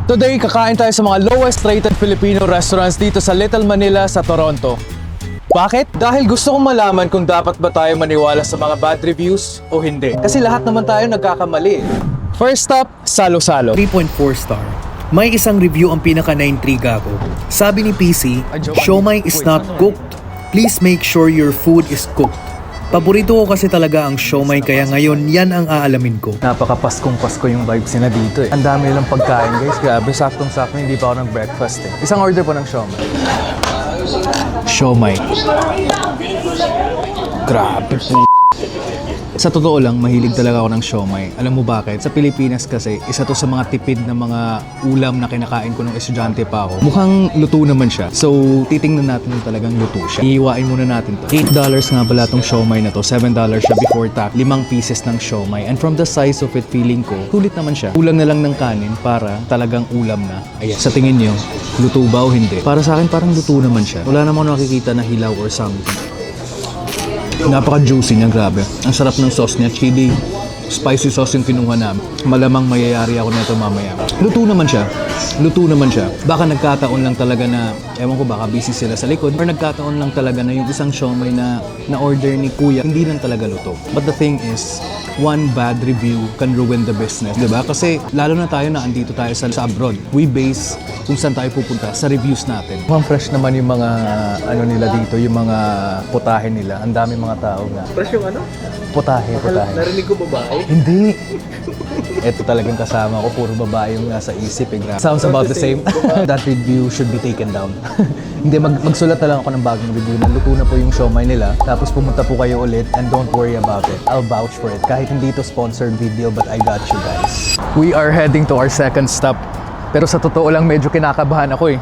Today, kakain tayo sa mga lowest rated Filipino restaurants dito sa Little Manila sa Toronto. Bakit? Dahil gusto kong malaman kung dapat ba tayo maniwala sa mga bad reviews o hindi. Kasi lahat naman tayo nagkakamali. First up, Salo-Salo. 3.4 star. May isang review ang pinaka-naintriga ko. Sabi ni PC, siomai is not cooked. Please make sure your food is cooked. Paborito ko kasi talaga ang siomai kaya ngayon yan ang aalamin ko. Napaka-Paskong Pasko yung vibes nila dito eh. Ang dami nilang pagkain guys, grabe, saktong-sakto, hindi pa ako nag-breakfast eh. Isang order po ng siomai. Siomai. Grabe po. Sa totoo lang, mahilig talaga ako ng siomai. Alam mo bakit? Sa Pilipinas kasi, isa to sa mga tipid na mga ulam na kinakain ko nung estudyante pa ako. Mukhang luto naman siya. So, titingnan natin kung talagang luto siya. Iiwain muna natin to. $8 nga pala tong siomai na to. $7 siya before tax. 5 pieces ng siomai. And from the size of it, feeling ko, sulit naman siya. Kulang na lang ng kanin para talagang ulam na. Ayan. Sa tingin nyo, luto ba o hindi? Para sa akin, parang luto naman siya. Wala namang nakikita na hilaw or something. Napaka-juicy niya, grabe. Ang sarap ng sauce niya, chili, spicy sauce yung kinuha namin. Malamang mayayari ako nito mamaya. Luto naman siya. Luto naman siya. Baka nagkataon lang talaga na, ewan ko baka busy sila sa likod, or nagkataon lang talaga na yung isang siomai na order ni kuya, hindi lang talaga luto. But the thing is, one bad review can ruin the business, diba? Kasi lalo na tayo na andito tayo sa abroad. We base kung saan tayo pupunta sa reviews natin. Mukhang fresh naman yung mga ano nila dito, yung mga putahe nila. Ang dami mga tao na. Fresh yung ano? Putahe. Narinig ko babae? Hindi. Ito talagang kasama ko, puro babae yung nasa isip eh. Sounds about the same. That review should be taken down. Hindi, magsulat na lang ako ng bagong review na luto na po yung siomai nila. Tapos pumunta po kayo ulit and don't worry about it. I'll vouch for it. Kahit hindi ito sponsored video, but I got you guys. We are heading to our second stop. Pero sa totoo lang medyo kinakabahan ako eh.